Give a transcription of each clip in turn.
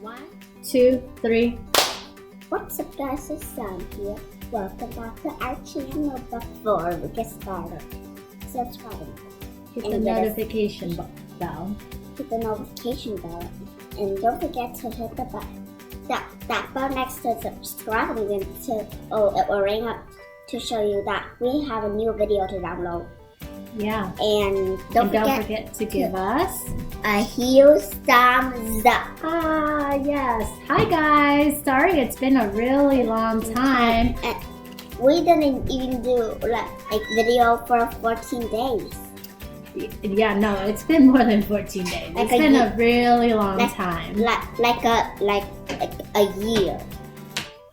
1, 2, 3. What's up guys, it's Sam here. Welcome back to our channel. Before we get started, subscribe. Hit the notification bell. Hit the notification bell. And don't forget to hit the button. That bell next to subscribe and it will ring up to show you that we have a new video to download. Yeah. And don't forget to give us a huge thumbs up. Ah, yes. Hi guys. Sorry, it's been a really long time. And we didn't even do like video for 14 days. Yeah, no, it's been more than 14 days. It's been a really long time. Like a year.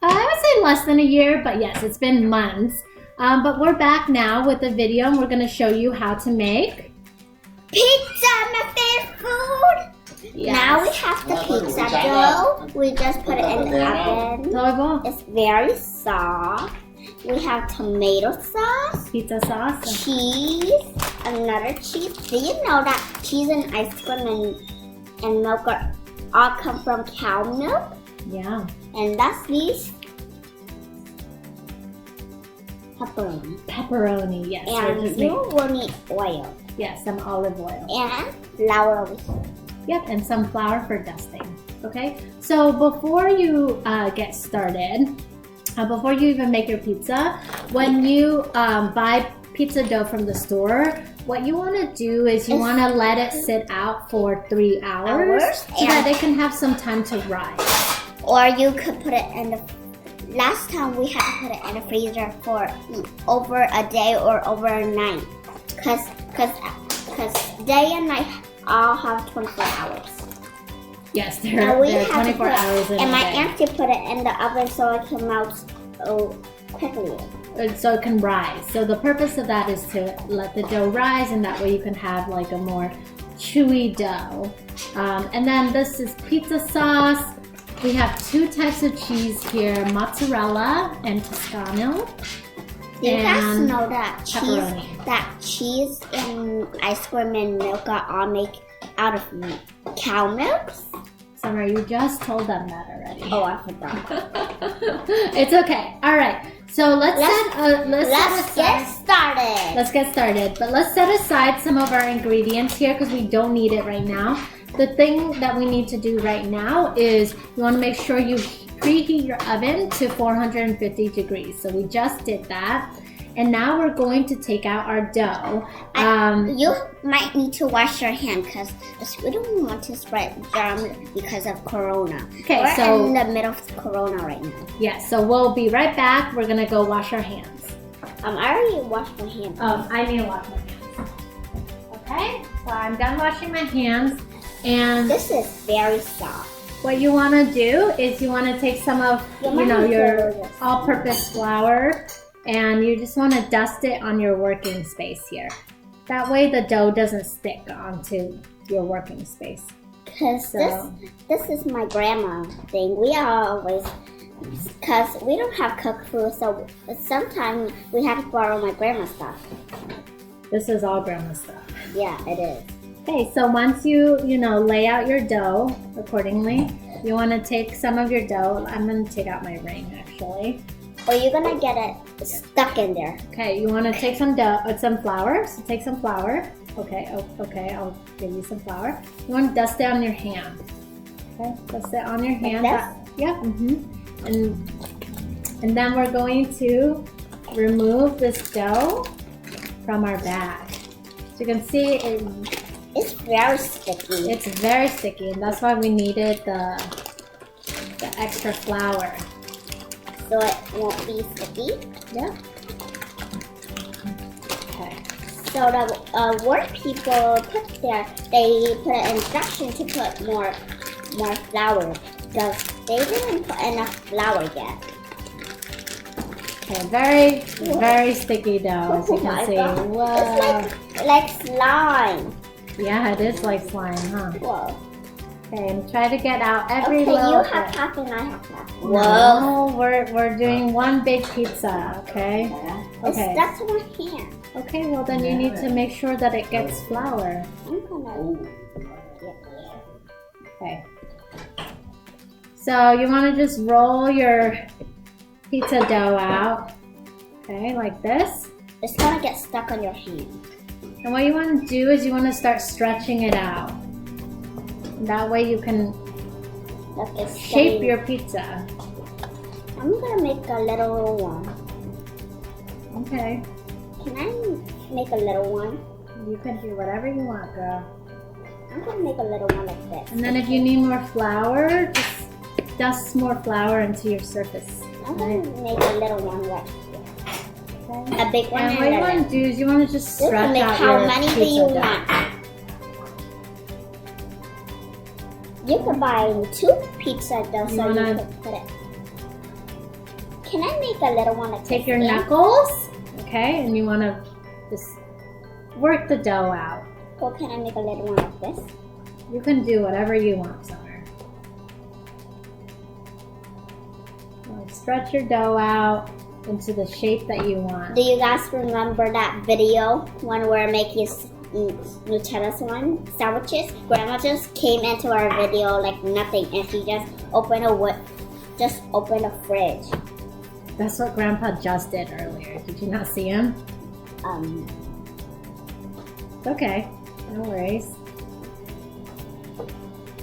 I would say less than a year, but yes, it's been months. But we're back now with a video, and we're going to show you how to make pizza, my favorite food. Yes. Now we have the pizza dough. We just put it in the oven. It's very soft. We have tomato sauce, pizza sauce, cheese, another cheese. Do you know that cheese and ice cream and milk all come from cow milk? Yeah. And that's these pepperoni. Pepperoni, yes. And you will need oil. Yes, some olive oil. And flour over here. Yep, and some flour for dusting. Okay, so before you get started, before you even make your pizza, when you buy pizza dough from the store, what you want to do is you want to let it sit out for 3 hours so that it can have some time to rise. Or you could put it in the... Last time we had to put it in the freezer for over a day or over a night. Because day and night all have 24 hours. Yes, they're 24 hours in a day. And my auntie put it in the oven so it can melt quickly. So it can rise. So the purpose of that is to let the dough rise, and that way you can have like a more chewy dough. And then this is pizza sauce. We have 2 types of cheese here, mozzarella and Toscano. Do you guys know that cheese and ice cream and milk are all made out of cow milk? Summer, you just told them that already. Oh, I forgot. It's okay. All right. So let's get started. Let's get started. But let's set aside some of our ingredients here because we don't need it right now. The thing that we need to do right now is you want to make sure you preheat your oven to 450 degrees. So we just did that. And now we're going to take out our dough. You might need to wash your hand because we don't want to spread germs because of Corona. Okay, we're in the middle of Corona right now. Yes, so we'll be right back. We're going to go wash our hands. I already washed my hands. I need to wash my hands. Okay, so I'm done washing my hands. And this is very soft. What you want to do is you want to take some of your all-purpose flour, and you just want to dust it on your working space here. That way the dough doesn't stick onto your working space. Because this is my grandma thing. We always, because we don't have cooked food, so sometimes we have to borrow my grandma's stuff. This is all grandma's stuff. Yeah, it is. Okay, so once you lay out your dough accordingly, you want to take some of your dough. I'm going to take out my ring actually. Or you're going to get it stuck in there. Okay, you want to take some dough, some flour. So take some flour. Okay, I'll give you some flour. You want to dust it on your hand. Okay, dust it on your hand. Like this? Yeah. And then we're going to remove this dough from our bag. So you can see it's very sticky. It's very sticky, and that's why we needed the extra flour. So it won't be sticky? Yeah. Okay. So the work people they put an instruction to put more flour because they didn't put enough flour yet. Okay, very sticky dough, as you can see. God. Whoa. It's like slime. Yeah, it is like slime, huh? Whoa. Okay, and try to get out every little you have half and I have half. Whoa. No, we're doing one big pizza, okay? Okay. That's my hand. Okay, well then you need to make sure that it gets flour. I'm gonna Okay. So you want to just roll your pizza dough out, okay, like this. It's gonna get stuck on your hand. And what you want to do is you want to start stretching it out. That way you can shape your pizza. I'm gonna make a little one. Okay. Can I make a little one? You can do whatever you want, girl. I'm gonna make a little one like this. And then if you need more flour, just dust more flour into your surface. I'm gonna make a little one right here. Okay. A big one. And what you want to do is you want to just stretch out how your many pizza do you dough. want? You can buy 2 pizza dough so you can put it. Can I make a little one like this? Take your knuckles, okay, and you want to just work the dough out. Or can I make a little one like this? You can do whatever you want, Summer. Stretch your dough out into the shape that you want. Do you guys remember that video when we're making Nutella sandwiches? Grandma just came into our video like nothing, and she just opened a fridge. That's what Grandpa just did earlier. Did you not see him? It's okay. No worries.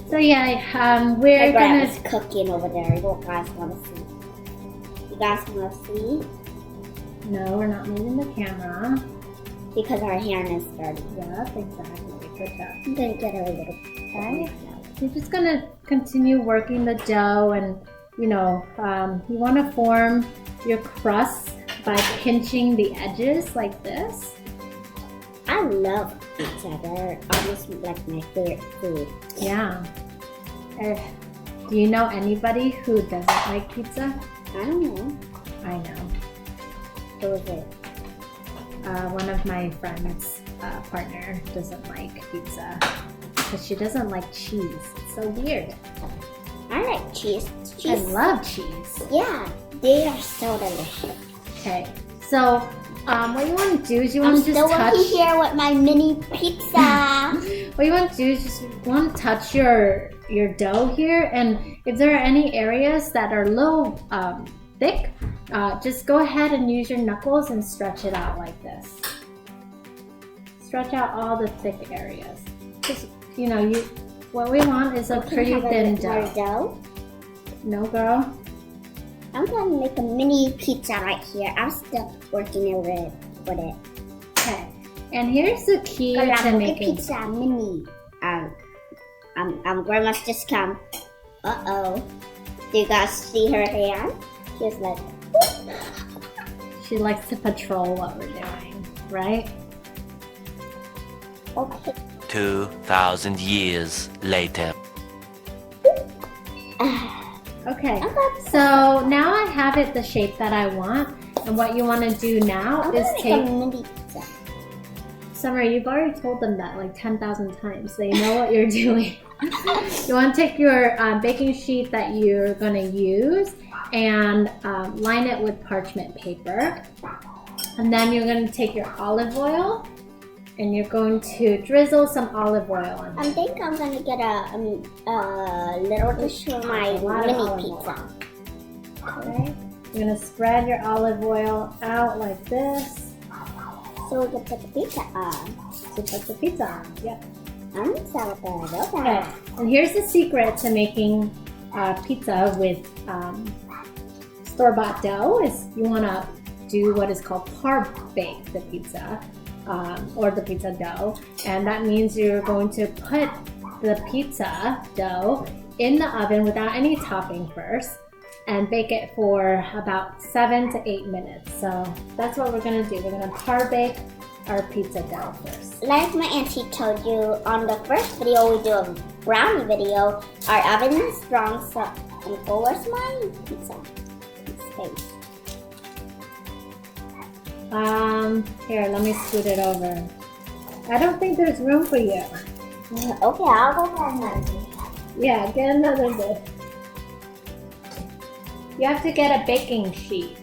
So yeah, we're gonna cooking over there. You guys want to see? You guys want to see? No, we're not moving the camera. Because our hand is dirty. Yep, exactly. Good job. I'm going to get her a little. Okay. You're just going to continue working the dough, and you know, you want to form your crust by pinching the edges like this. I love pizza. They're almost like my favorite food. Yeah. Do you know anybody who doesn't like pizza? I don't know. I know. Who is it? One of my friends' partner doesn't like pizza because she doesn't like cheese. It's so weird. I like cheese. I love cheese. Yeah, they are so delicious. Okay, so what you want to do is you want to just touch. I'm still here with my mini pizza. What you want to do is just want to touch your dough here, and if there are any areas that are low thick, just go ahead and use your knuckles and stretch it out like this. Stretch out all the thick areas. Just, you know, what we want is a pretty thin dough. No, girl. I'm gonna make a mini pizza right here. I'm still working with it. Okay, and here's the key to making pizza mini. Grandma's just come. Uh-oh. Do you guys see her hand? She's like, she likes to patrol what we're doing, right? Okay. 2,000 years later. Okay, so now I have it the shape that I want, and what you want to do now is take a mini pizza. Summer, you've already told them that like 10,000 times. They know what you're doing. You want to take your baking sheet that you're going to use and line it with parchment paper. And then you're going to take your olive oil and you're going to drizzle some olive oil on it. I think I'm going to get a little dish for my mini pizza. Okay. You're going to spread your olive oil out like this. So we can put the pizza on. To put the pizza on, yep. I'm excited. Okay, and here's the secret to making pizza with store-bought dough is you want to do what is called par bake the pizza or the pizza dough, and that means you're going to put the pizza dough in the oven without any topping first and bake it for about 7 to 8 minutes. So that's what we're going to do. We're going to par bake our pizza dough first. Like my auntie told you on the first video, we do a brownie video. Our oven is strong, so where's my pizza? Space. Here, let me scoot it over. I don't think there's room for you. Okay, I'll go for another. Yeah, get another dish. You have to get a baking sheet.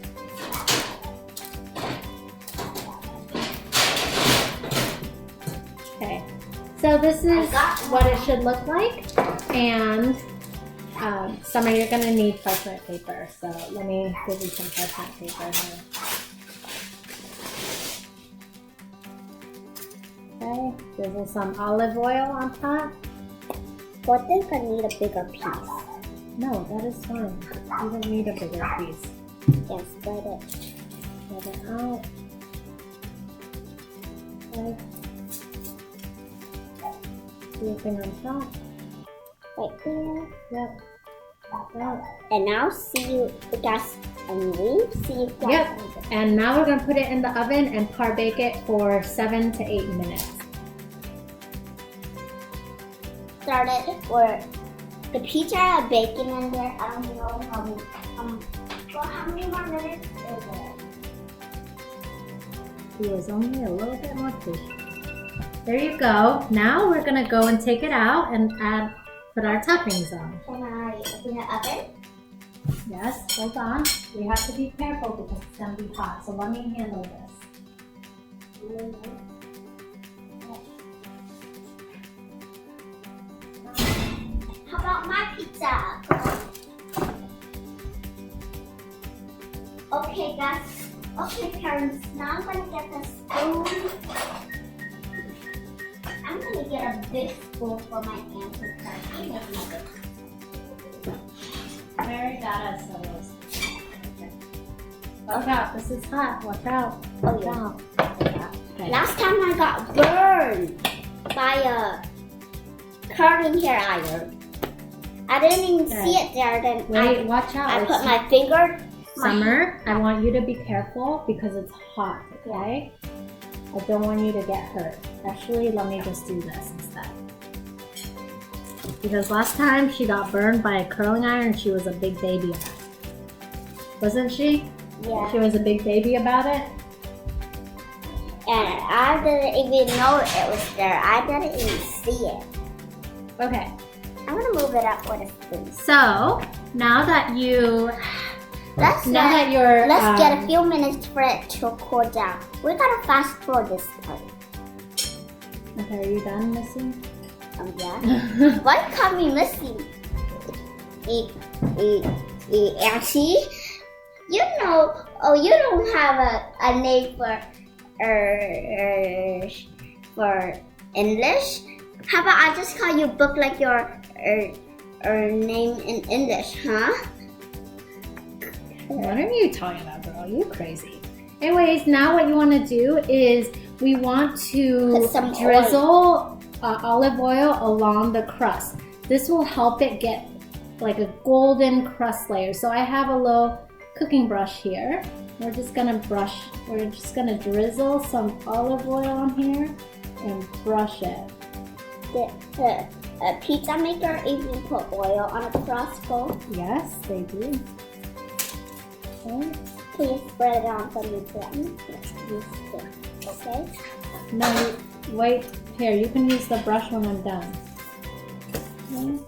Okay, so this is what it should look like, and Summer, you're gonna need parchment paper, so let me give you some parchment paper here. Okay, drizzle some olive oil on top. I think I need a bigger piece. No, that is fine. You don't need a bigger piece. Yeah, spread it. Spread it out. Okay. Anything on top? Right there. Yep. Like that. And now see the gas and leave. See gas. Yep. And now we're gonna put it in the oven and par bake it for 7 to 8 minutes. Started or the pizza are baking in there. I don't know how many more minutes is it? He was only a little bit more patient. There you go. Now we're gonna go and take it out and put our toppings on. Can I open the oven? Yes, hold on. We have to be careful because it's gonna be hot. So let me handle this. How about my pizza? Okay, guys. Okay, parents. Now I'm gonna get the spoon. I'm gonna get a big spoon for my auntie. Mary got us those. Okay. Watch out, this is hot. Watch out. Oh, Watch yeah. out. Okay. Last time I got burned by a curling hair iron. I didn't even see it there. Then Wait, watch out. I put my finger. Summer, I want you to be careful because it's hot, okay? I don't want you to get hurt. Actually, let me just do this instead. Because last time she got burned by a curling iron and she was a big baby about it. Wasn't she? Yeah. She was a big baby about it? And I didn't even know it was there. I didn't even see it. Okay. I'm gonna move it up with a spoon. So, now that you... Let's get a few minutes for it to cool down. We gotta fast forward this part. Okay, are you done, Missy? Yeah. What can be missing? Auntie, you know, you don't have a name for English. How about I just call you book like your name in English, huh? What are you talking about, girl? You crazy. Anyways, now what you want to do is we want to drizzle olive oil along the crust. This will help it get like a golden crust layer. So I have a little cooking brush here. We're just gonna drizzle some olive oil on here and brush it. The pizza maker even put oil on a crust, though? Yes, they do. Okay. Please spread it on for me too. Okay? No, wait. Here, you can use the brush when I'm done. Okay.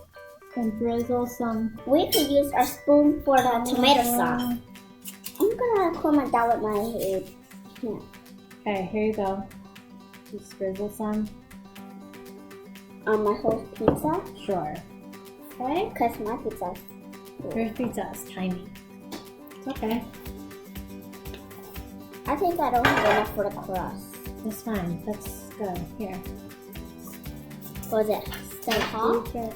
And drizzle some. We could use our spoon for the tomato sauce. I'm gonna comment that with my head. Yeah. Okay, here you go. Just drizzle some. On my whole pizza? Sure. Okay? Because my pizza. Your pizza is tiny. It's okay. I think I don't have enough for the crust. That's fine. That's good. Here. Was it stay hot? Okay.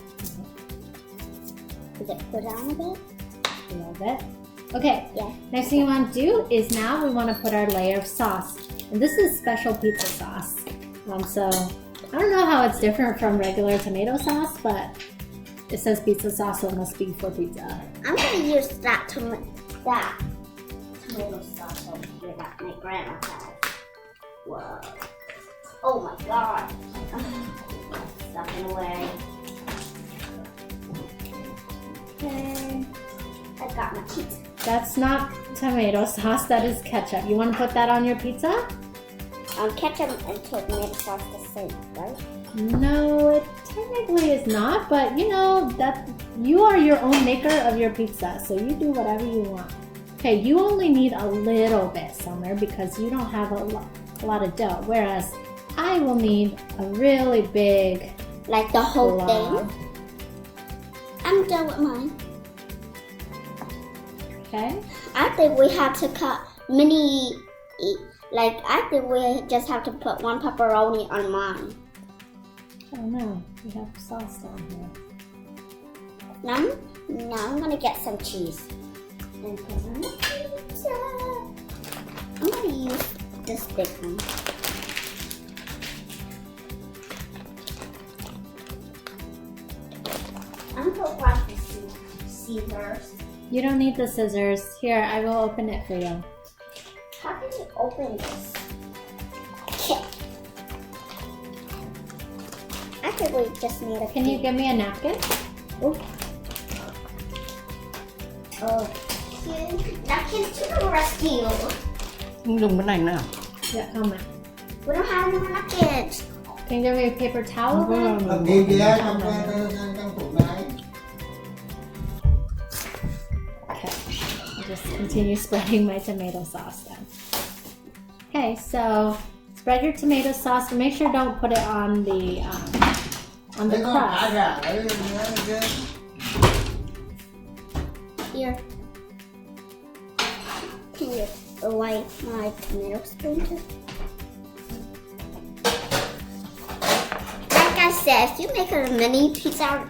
Is it cool down a bit? A little bit. Okay. Yeah. Next thing you want to do is now we want to put our layer of sauce. And this is special pizza sauce. So I don't know how it's different from regular tomato sauce, but it says pizza sauce, so it must be for pizza. I'm gonna use that tomato sauce over here that my grandma has. Whoa. Oh my god. Stuffing away. Okay. I got my pizza. That's not tomato sauce, that is ketchup. You want to put that on your pizza? Ketchup and tomato sauce the same, right? No, it technically is not, but you know that you are your own maker of your pizza, so you do whatever you want. Okay, you only need a little bit, Summer, because you don't have a lot of dough, whereas I will need a really big like the whole blob. thing? I'm done with mine. Okay. I think we have to cut mini. Like I think we just have to put one pepperoni on mine. Oh no, we have sauce down here. Now I'm gonna get some cheese and put on the pizza. I'm gonna use this big one. I'm gonna wash the scissors. You don't need the scissors. Here, I will open it for you. How can you open this? Okay. I think we just need a. Can you give me a napkin? Oh. Okay. Napkin to the rescue. Dùng cái này nào. Yeah, come on. We don't have any napkins. Can you give me a paper towel then? Okay, I'll just continue spreading my tomato sauce then. Okay, so spread your tomato sauce, but make sure don't put it on the crust. Here. Can you wipe my tomato spoon too? Like I said, if you make a mini pizza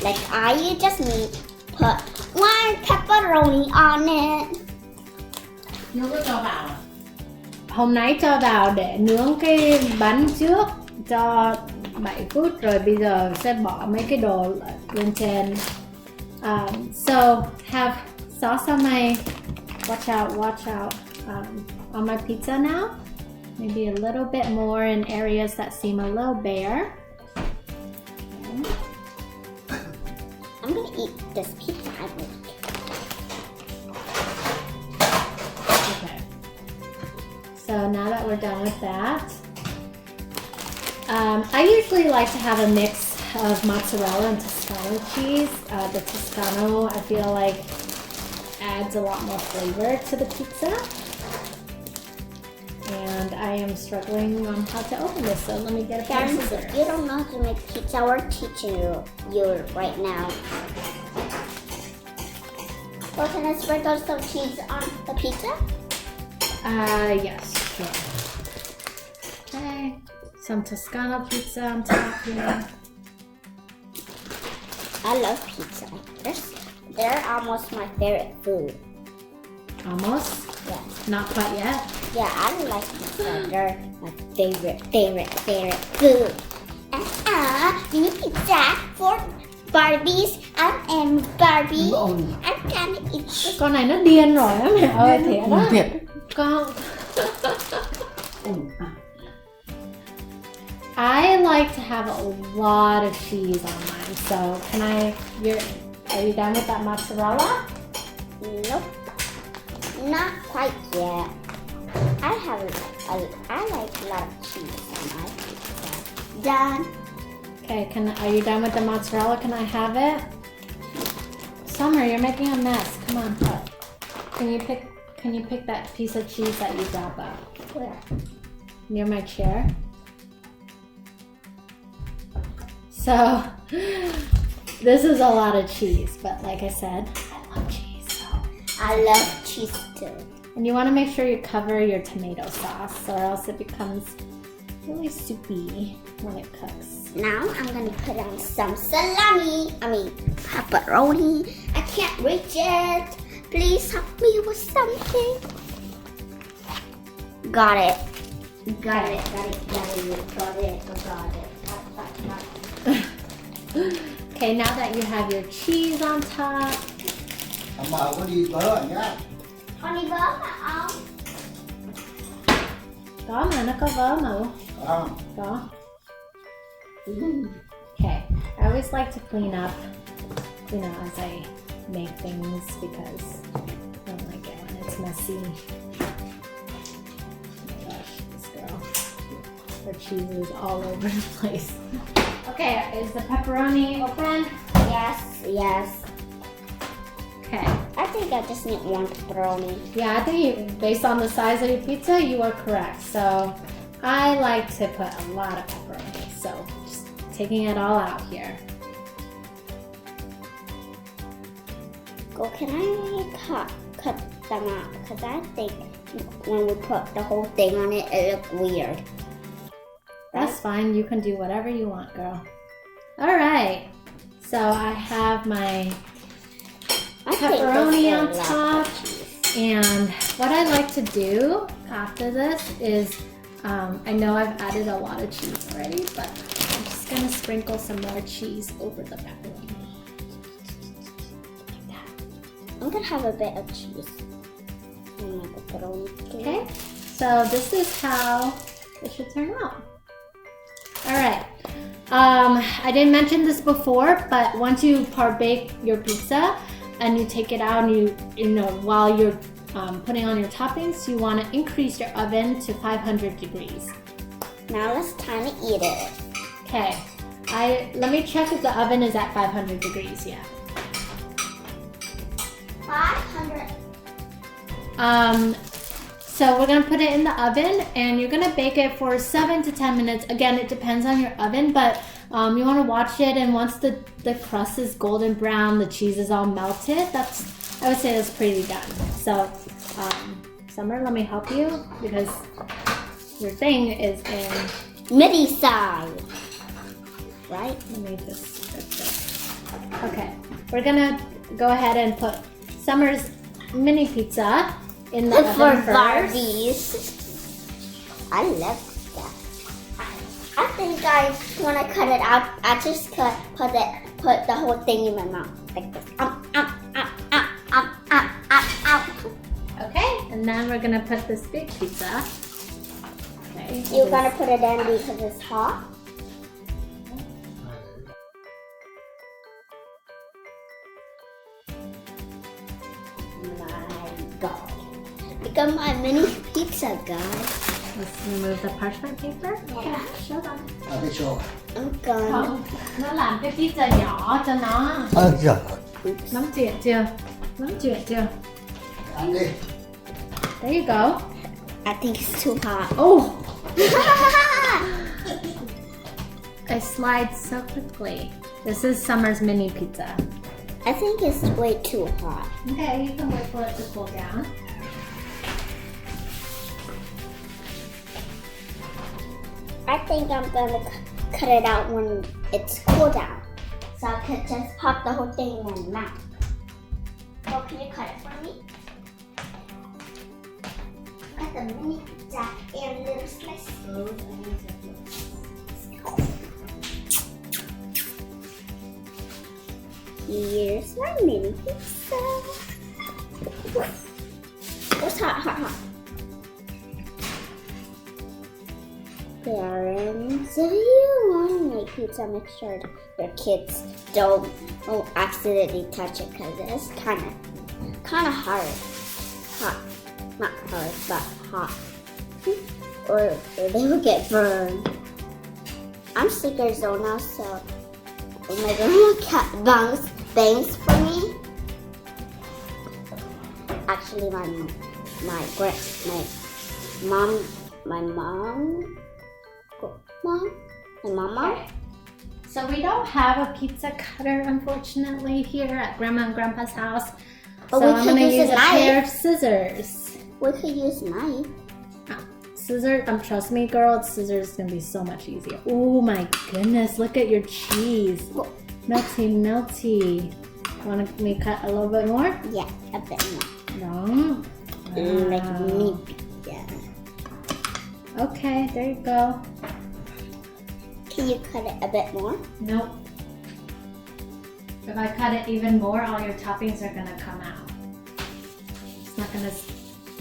like you just need put one pepperoni on it. Nó có cho vào à? Hôm nay cho vào để nướng cái bánh trước cho 7 phút rồi bây giờ sẽ bỏ mấy cái đồ lên trên. So have sauce on my watch out on my pizza now. Maybe a little bit more in areas that seem a little bare. I'm gonna eat this pizza I make. Okay. So now that we're done with that, I usually like to have a mix of mozzarella and Toscano cheese. The Toscano, I feel like, adds a lot more flavor to the pizza. And I am struggling on how to open this, so let me get a pair of scissors. You don't know how to make pizza. We're teaching you right now. Well, can I sprinkle some cheese on the pizza? Yes, sure. Okay, some Toscano pizza on top here. I love pizza. They're almost my favorite food. Almost? Yes. Not quite yet? Yeah, I like pizza. They're my favorite food. Mini pizza for Barbies. I'm Barbie. I'm gonna eat this. Con này nó điên rồi á mẹ ơi, thiệt đó. Thiệt. Con. I like to have a lot of cheese on mine, so are you done with that mozzarella? Nope. Not quite yet. I like a lot of cheese on my pizza. Done. Okay, are you done with the mozzarella? Can I have it? Summer, you're making a mess. Come on, can you pick that piece of cheese that you dropped up? Where? Near my chair. So, this is a lot of cheese, but like I said, I love cheese. So. I love cheese too. And you want to make sure you cover your tomato sauce, or else it becomes really soupy when it cooks. Now I'm gonna put on some salami. Pepperoni. I can't reach it. Please help me with something. Got it. Got it. Okay, now that you have your cheese on top. Honey bơ hả ông? Có mà, nó có vớ mà. Có. Okay, I always like to clean up, as I make things because I don't like it when it's messy. Oh my gosh, this girl. Her cheese is all over the place. Okay, is the pepperoni open? Yes. Okay. I think I just need one pepperoni. Yeah, I think based on the size of your pizza, you are correct. So I like to put a lot of pepperoni. So just taking it all out here. Well, can I cut them out? Because I think when we put the whole thing on it, it looks weird. That's fine. You can do whatever you want, girl. All right. So I have my pepperoni on top. And what I like to do after this is, I know I've added a lot of cheese already, but I'm just gonna sprinkle some more cheese over the pepperoni. Like that. I'm gonna have a bit of cheese on my pepperoni. Okay, so this is how it should turn out. All right. I didn't mention this before, but once you part-bake your pizza and you take it out and you know, while you're putting on your toppings, you want to increase your oven to 500 degrees. Now it's time to eat it. Okay. Let me check if the oven is at 500 degrees yet. 500. So we're gonna put it in the oven and you're gonna bake it for 7 to 10 minutes. Again, it depends on your oven, but you wanna watch it, and once the crust is golden brown, the cheese is all melted, I would say that's pretty done. So, Summer, let me help you because your thing is in midi side. Right? Let me just fix this. Okay, we're gonna go ahead and put Summer's mini pizza in the oven for Barbies. I love that. I think I want to cut it out. I just put the whole thing in my mouth like this. Okay, and then we're gonna put this big pizza. Okay. You're gonna put it in because it's hot. My God. Look at my mini pizza, guys. Let's remove the parchment paper. Yeah. Show them. I'm gonna. Không, nó làm cái pizza nhỏ cho nó. Nắm chuyện chưa? Nắm chuyện chưa? There you go. I think it's too hot. Oh! I slide so quickly. This is Summer's mini pizza. I think it's way too hot. Okay, you can wait for it to cool down. I think I'm gonna cut it out when it's cool down. So I could just pop the whole thing in my mouth. Oh, can you cut it for me? Cut the mini pizza in little slices. Here's my mini pizza. What's hot? Parents, if you want to make pizza, make sure your kids don't accidentally touch it because it's kind of hard. Hot. Not hard, but hot. Or they will get burned. I'm 6 years old now, so my grandma bangs for me. Actually, my mom. Okay. So we don't have a pizza cutter, unfortunately, here at Grandma and Grandpa's house. But so we I'm could gonna use use a pair of scissors. We could use a knife. Scissors, trust me, girl, scissors is gonna be so much easier. Oh my goodness, look at your cheese. Melty. Want me to cut a little bit more? Yeah, a bit more. No. Like me. Yeah. Okay, there you go. Can you cut it a bit more? Nope. If I cut it even more, all your toppings are gonna come out. It's not gonna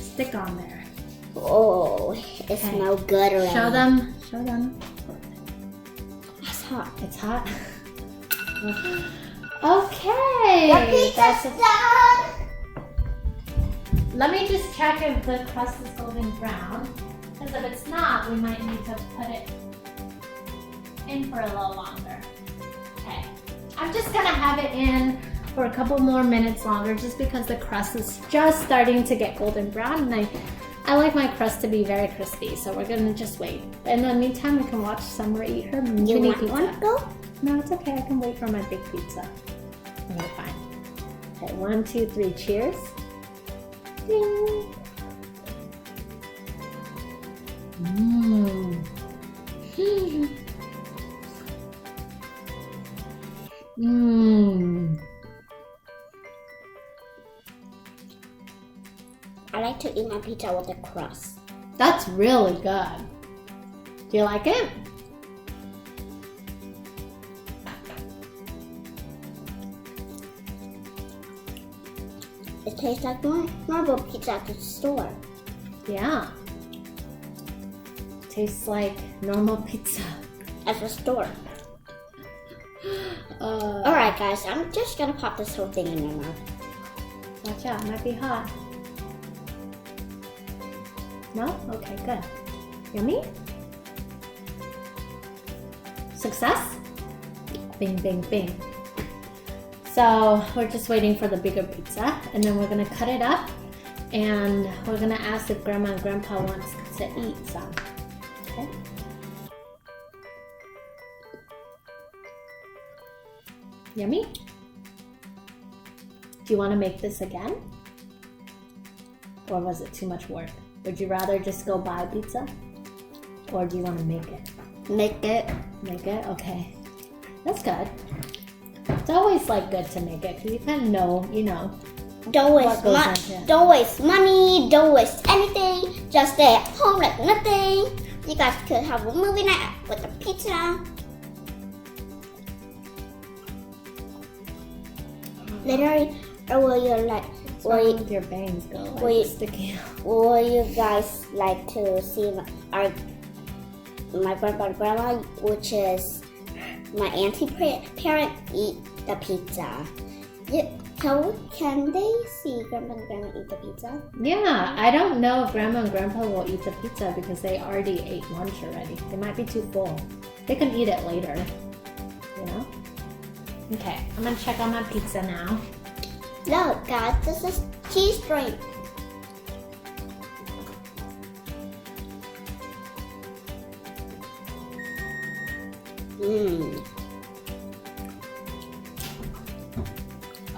stick on there. Oh, it's Okay. no good already. Show them. It's hot. It's hot. Okay. The pizza's done. Let me just check if the crust is golden brown. Because if it's not, we might need to put it in for a little longer. Okay. I'm just gonna have it in for a couple more minutes longer just because the crust is just starting to get golden brown, and I like my crust to be very crispy, so we're gonna just wait. In the meantime, we can watch Summer eat her mini pizza. One go? No, it's okay. I can wait for my big pizza. Okay, fine. Okay, 1, 2, 3, cheers. Ding. Mmm. Mmm. I like to eat my pizza with the crust. That's really good. Do you like it? It tastes like normal pizza at the store. Yeah. Tastes like normal pizza. At the store. Alright guys, I'm just gonna pop this whole thing in my mouth. Watch out, it might be hot. No? Okay, good. Yummy? Success? Bing, bing, bing. So we're just waiting for the bigger pizza, and then we're gonna cut it up, and we're gonna ask if Grandma and Grandpa wants to eat some. Okay? Yummy? Do you want to make this again? Or was it too much work? Would you rather just go buy pizza? Or do you want to make it? Make it. Make it? Okay. That's good. It's always like good to make it because you kind of know, you know. Don't waste money, don't waste anything. Just stay at home like nothing. You guys could have a movie night with a pizza. Literally, or will you like? Will your bangs go like sticky out? Will you guys like to see my grandpa and grandma, which is my auntie parent, eat the pizza? Yeah, can they see grandpa and grandma eat the pizza? Yeah, I don't know if grandma and grandpa will eat the pizza because they already ate lunch already. They might be too full. They can eat it later, you know? Okay, I'm gonna check on my pizza now. Look, guys, this is cheese string.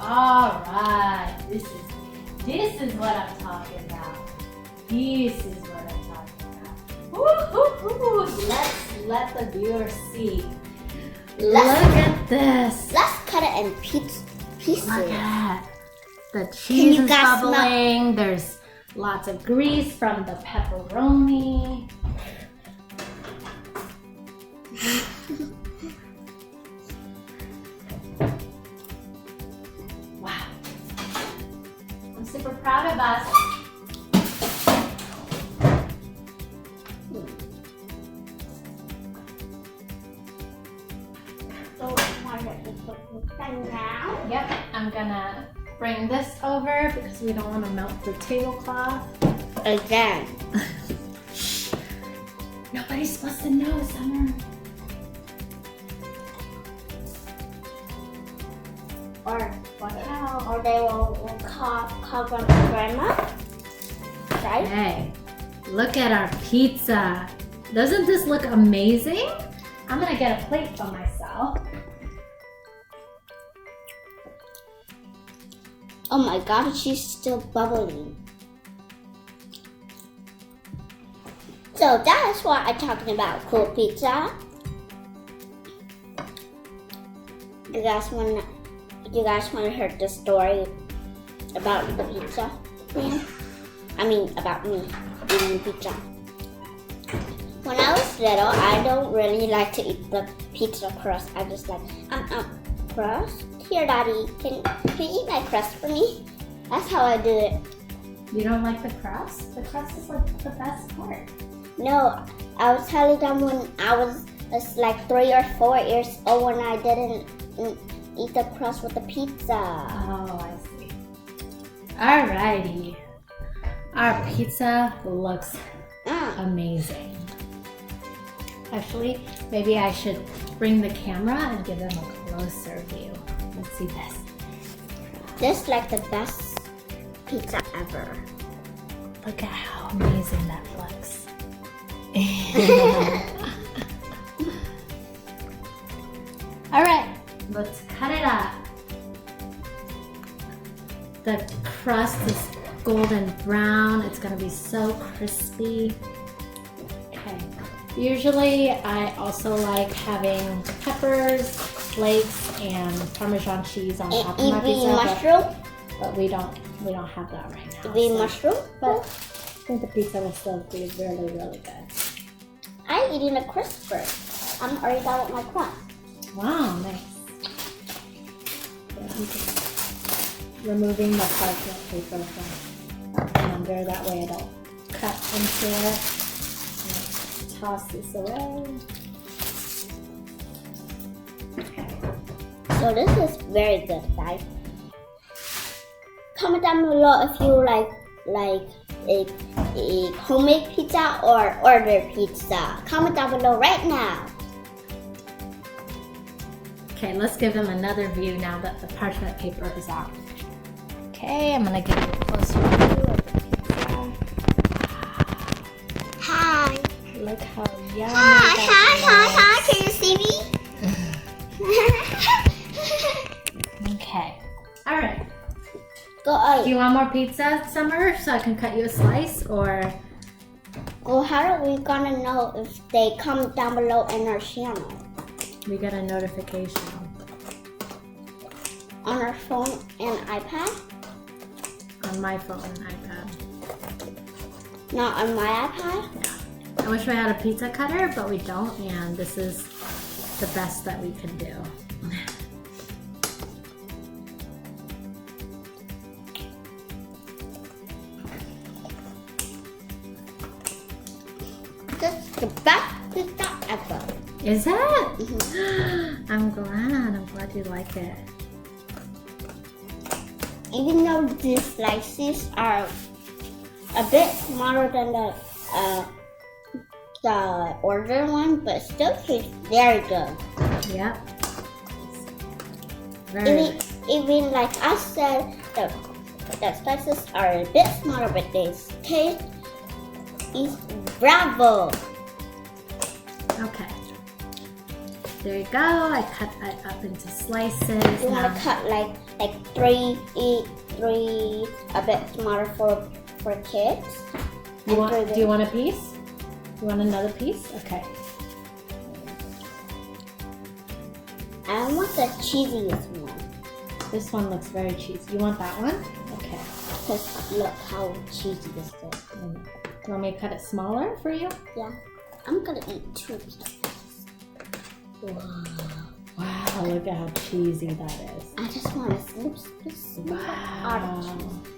All right, this is what I'm talking about. This is what I'm talking about. Woo-hoo-hoo. Let's let the viewers see. Look at this. Let's cut it in pieces. Look at that. The cheese is bubbling. There's lots of grease from the pepperoni. Wow. I'm super proud of us. Yep, I'm gonna bring this over because we don't want to melt the tablecloth. Again. Nobody's supposed to know, Summer. Or they will call grandma. Right? Hey, look at our pizza. Doesn't this look amazing? I'm gonna get a plate for myself. Oh my god, she's still bubbling. So that is what I'm talking about, cool pizza. You guys want to hear the story about the pizza? Yeah. I mean, about me eating pizza. When I was little, I don't really like to eat the pizza crust. I just like, crust? Here, Daddy, can you eat my crust for me? That's how I do it. You don't like the crust? The crust is like the best part. No, I was telling them when I was like 3 or 4 years old when I didn't eat the crust with the pizza. Oh, I see. Alrighty. Our pizza looks amazing. Actually, maybe I should bring the camera and give them a closer view. Let's see this. This is like the best pizza ever. Look at how amazing that looks. All right, let's cut it up. the crust is golden brown. It's gonna be so crispy. Okay. Usually I also like having peppers, flakes, and Parmesan cheese on top of my pizza. Mushroom? But we don't have that right now. Mushroom? But I think the pizza will still be really, really good. I'm eating a crisp first. I'm already done with my crust. Wow, nice. Yeah, I'm just removing the parchment paper from under. That way it'll cut into it. Toss this away. Okay. So this is very good, guys. Comment down below if you like a homemade pizza or order pizza. Comment down below right now. Okay, let's give them another view now that the parchment paper is off. Okay, I'm gonna give you a closer view of the pizza. Hi. Look how yummy. Hi. Can you see me? Okay. All right. Go. Do you want more pizza, Summer, so I can cut you a slice, or? Well, how are we gonna know if they comment down below in our channel? We got a notification. On our phone and iPad? On my phone and iPad. Not on my iPad? Yeah. I wish we had a pizza cutter, but we don't, and this is the best that we can do. This is the best pizza ever. Is it? Mm-hmm. I'm glad you like it. Even though these slices are a bit smaller than the order one, but still tastes very good. Yep. Even like I said, the slices are a bit smaller, but they taste bravo. Okay. There you go. I cut that up into slices. You want to cut like three a bit smaller for kids. Do you want a piece? You want another piece? Okay. I want the cheesiest one. This one looks very cheesy. You want that one? Okay. Because look how cheesy this is. You want me to cut it smaller for you? Yeah. I'm gonna eat 2 pieces. Wow, look at how cheesy that is. I just want to snip. Wow.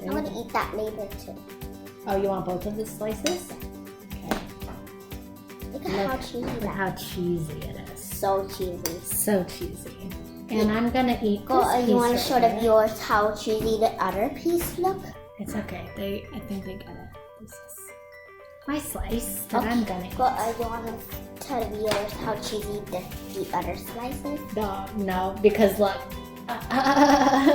I'm gonna eat that later too. Oh, you want both of the slices? Okay. Look how cheesy that is. Look how cheesy it is. So cheesy. So cheesy. And I'm gonna eat this piece. You want to show the viewers how cheesy the other piece look? It's okay. I think they get it. This is my slice that I'm gonna eat. You want to tell the viewers how cheesy the other slice is? No, because look.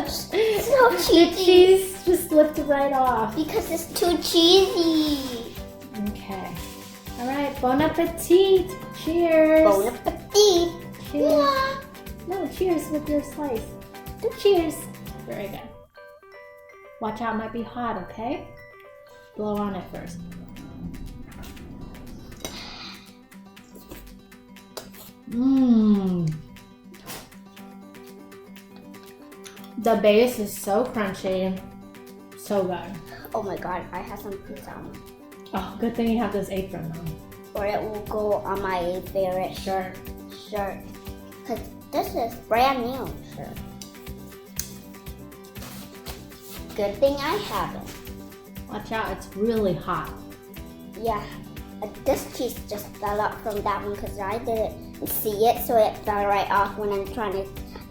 So cheesy. The cheese just slipped right off. Because it's too cheesy. Okay. All right. Bon appetit. Cheers. Bon appetit. Cheers. Yeah. No, cheers with your slice. Cheers. Very good. Watch out, it might be hot, okay? Blow on it first. Mmm. The base is so crunchy. So good. Oh my god, I have some pizza on. Oh, good thing you have this apron on. Or it will go on my favorite Shirt. Because this is brand new shirt. Good thing I have it. Watch out, it's really hot. Yeah. This cheese just fell out from that one because I didn't see it, so it fell right off when I'm trying to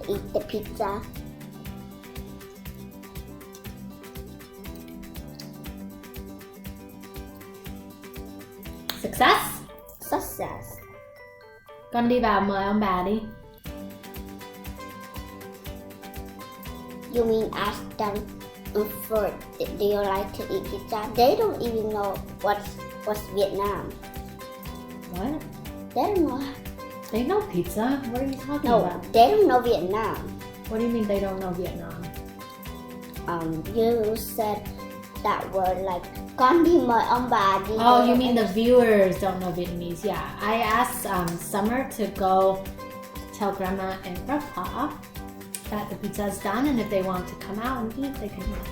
eat the pizza. Success? Success. Con đi vào mời ông bà đi. You mean ask them for do you like to eat pizza? They don't even know what's Vietnam. What? They don't know. They know pizza. What are you talking No, about? they don't know Vietnam. What do you mean they don't know Vietnam? you said that word like con đi mời ông bà đi. Oh, you mean the viewers don't know Vietnamese? Yeah, I asked Summer to go tell Grandma and Grandpa that the pizza is done, and if they want to come out and eat, they can eat.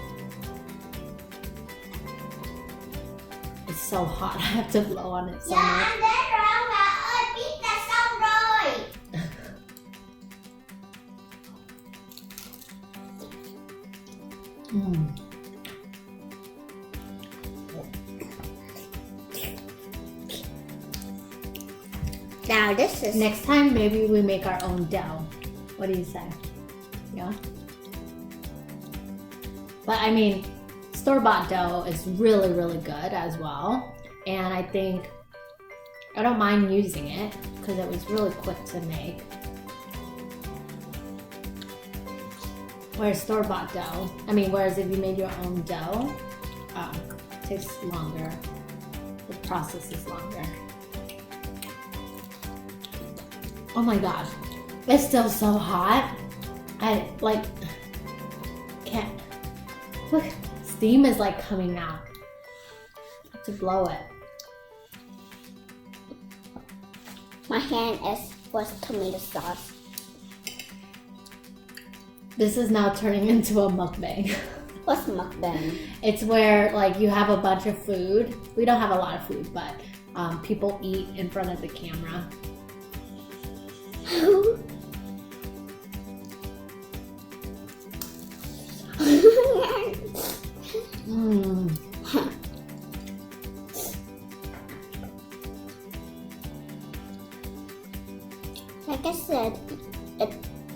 It's so hot. I have to blow on it so much. Dạ, anh đến rồi ông bà ơi, pizza xong rồi. Now this is... Next time, maybe we make our own dough. What do you say? Yeah? But I mean, store-bought dough is really, really good as well. And I think, I don't mind using it because it was really quick to make. Whereas store-bought dough, whereas if you made your own dough, it takes longer. The process is longer. Oh my gosh, it's still so hot. I can't. Look, steam is like coming out. I have to blow it. My hand was tomato sauce. This is now turning into a mukbang. What's mukbang? It's where like you have a bunch of food. We don't have a lot of food, but people eat in front of the camera. Like I said,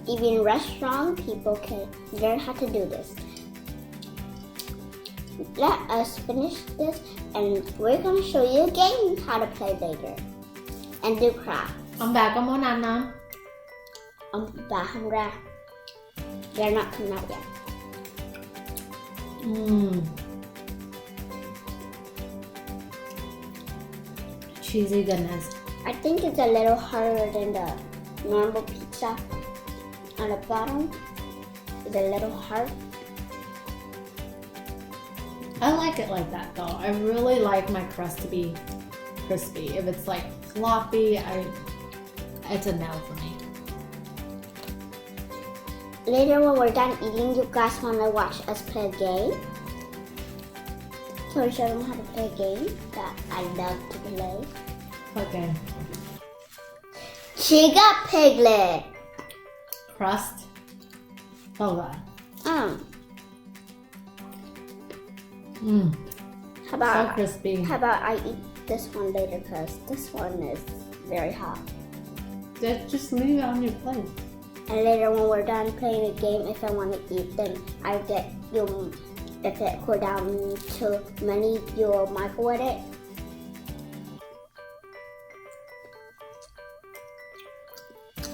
even restaurant people can learn how to do this. Let us finish this, and we're gonna show you a game how to play later and do craft. Ông bà có muốn ăn không? Ông bà không ra. They're not coming out yet. Cheesy goodness. I think it's a little harder than the normal pizza. On the bottom is a little hard. I like it like that though. I really like my crust to be crispy. If it's like floppy, it's a no for me. Later when we're done eating, you guys want to watch us play a game? So show them how to play a game that I love to play. Okay. Chiga Piglet. Crust. Oh god. How So about crispy. How about I eat this one later because this one is very hot. Just leave it on your plate. And later when we're done playing the game, if I want to eat, then I get you. If it cool down too many, you'll microwave it.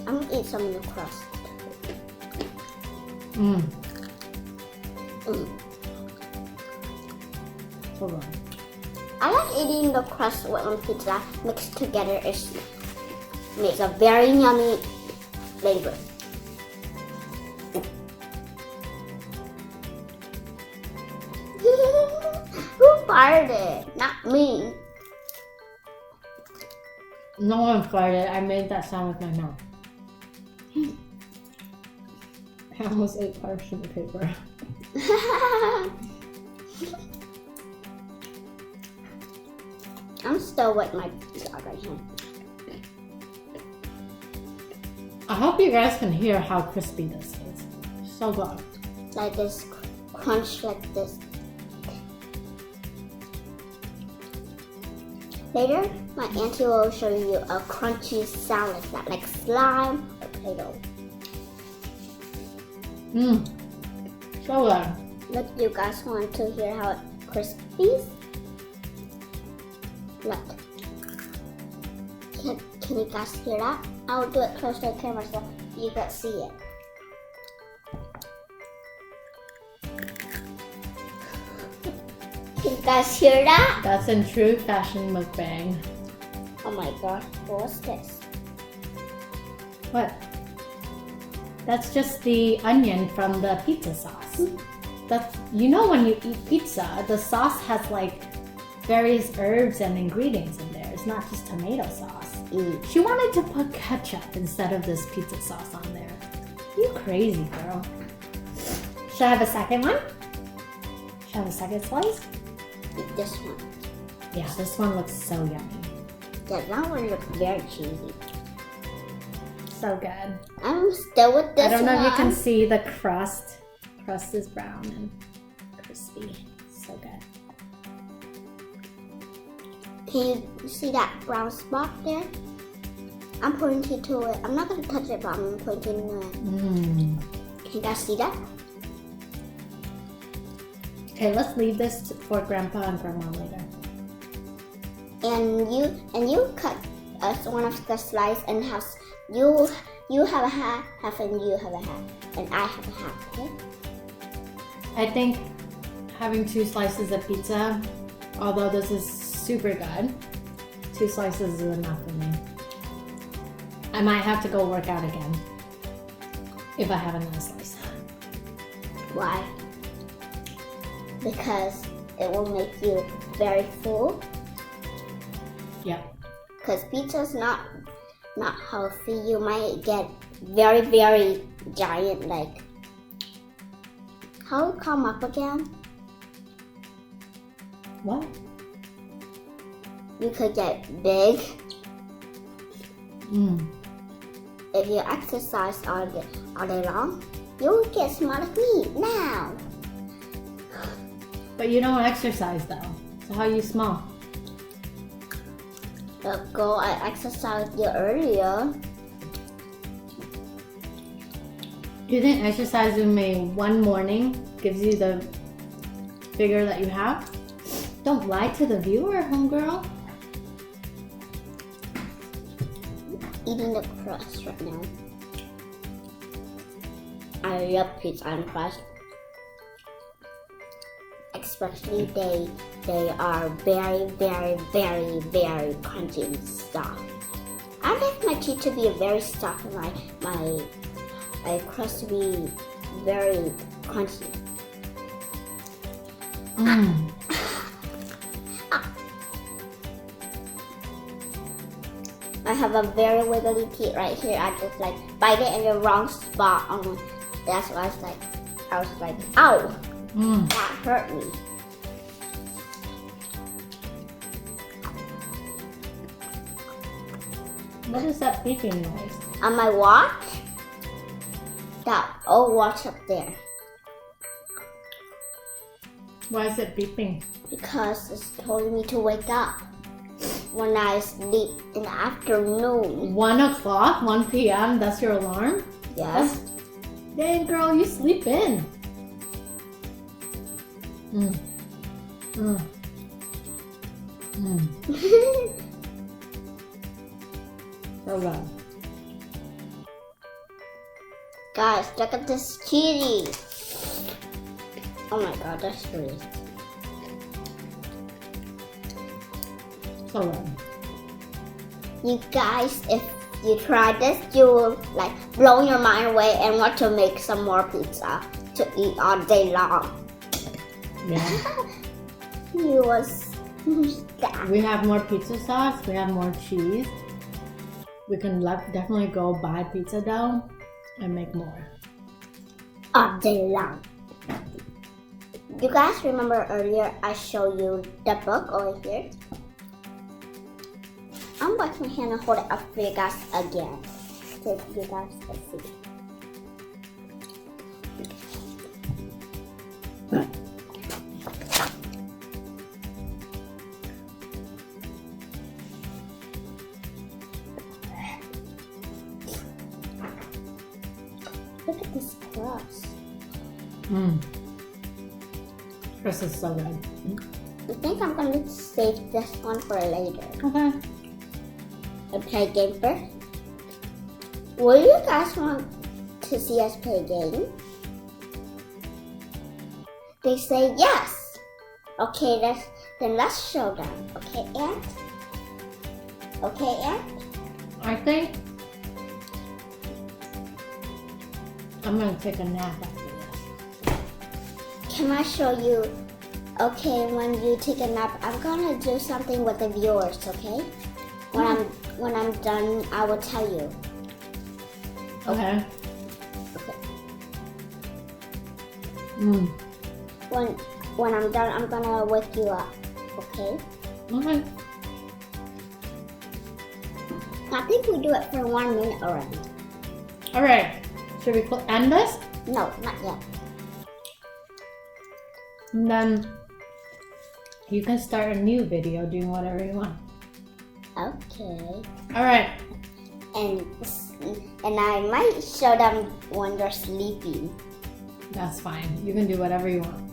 I'm gonna eat some of the crust. So good. I like eating the crust with pizza mixed together. It makes a very yummy flavor. Who farted? Not me. No one farted. I made that sound with my mouth. I almost ate parchment paper. I'm still with my pizza right now. I hope you guys can hear how crispy this is. So good. Like this, crunch like this. Later, my auntie will show you a crunchy salad, not like slime or Play-Doh. So good. Look, you guys want to hear how it crispies? Look. Can you guys hear that? I'll do it close to the camera so you can see it. Can you guys hear that? That's in true fashion mukbang. Oh my god, what's this? What? That's just the onion from the pizza sauce. that's, you know, when you eat pizza, the sauce has like various herbs and ingredients in there. It's not just tomato sauce. She wanted to put ketchup instead of this pizza sauce on there. You crazy girl. Should I have a second one? Should I have a second slice? Eat this one. Yeah, this one looks so yummy. Yeah, that one looks very cheesy. So good. I'm still with this one. I don't know if you can see the crust. Crust is brown and crispy. So good. Can you see that brown spot there? I'm pointing to it. I'm not going to touch it, but I'm pointing to it. Can you guys see that? Okay, let's leave this for Grandpa and Grandma later. And you cut us one of the slice and have you have a half and you have a half and I have a half. Okay. I think having 2 slices of pizza, although this is super good, 2 slices is enough for me. I might have to go work out again if I have another slice. Why? Because it will make you very full. Yep. Because pizza's not healthy. You might get very, very giant, like, how come up again? What? You could get big. If you exercise all day long, you will get small like me now. But you don't exercise though. So how are you small? But girl, I exercised you earlier. Do you think exercising me one morning gives you the figure that you have? Don't lie to the viewer, homegirl. Eating the crust right now. I love pizza and crust. Especially they are very, very, very, very crunchy and soft. I like my cheese to be very soft and my crust to be very crunchy. I have a very wiggly teeth right here. I just like bite it in the wrong spot. That's why I was like, ow! That hurt me. What is that beeping noise? On my watch, that old watch up there. Why is it beeping? Because it's telling me to wake up when I sleep in the afternoon. 1 o'clock, 1 p.m. That's your alarm? Yes. Dang girl, you sleep in. So good. Guys, look at this cheese. Oh my god, that's great. So good. You guys, if you try this, you will like blow your mind away and want to make some more pizza to eat all day long. Yeah. You was We have more pizza sauce. We have more cheese. We can definitely go buy pizza dough and make more. all day long. You guys remember earlier I showed you the book over here? I'm wash my hand and hold it up for you guys again, so you guys can see. Look at this crust. This is so good. I think I'm going to save this one for later. Okay. And play a game first. Will you guys want to see us play a game? They say yes. Okay, then let's show them. Okay, Aunt? Okay, Aunt? I think I'm gonna take a nap after this. can I show you? Okay, when you take a nap, I'm gonna do something with the viewers. Okay. When I'm done, I will tell you. Okay. Okay. Mm. When I'm done, I'm gonna wake you up. Okay. Okay. I think we do it for 1 minute already. All right. Should we end this? No, not yet. And then you can start a new video doing whatever you want. Okay. All right. And I might show them when they're sleeping. That's fine. You can do whatever you want.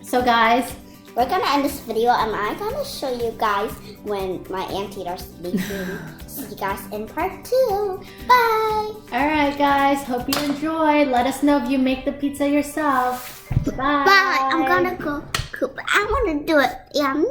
So guys, we're gonna end this video and I'm gonna show you guys when my auntie are sleeping. See you guys in part 2. Bye! Alright guys, hope you enjoyed. Let us know if you make the pizza yourself. Bye! Bye! I'm gonna go cook. I wanna do it and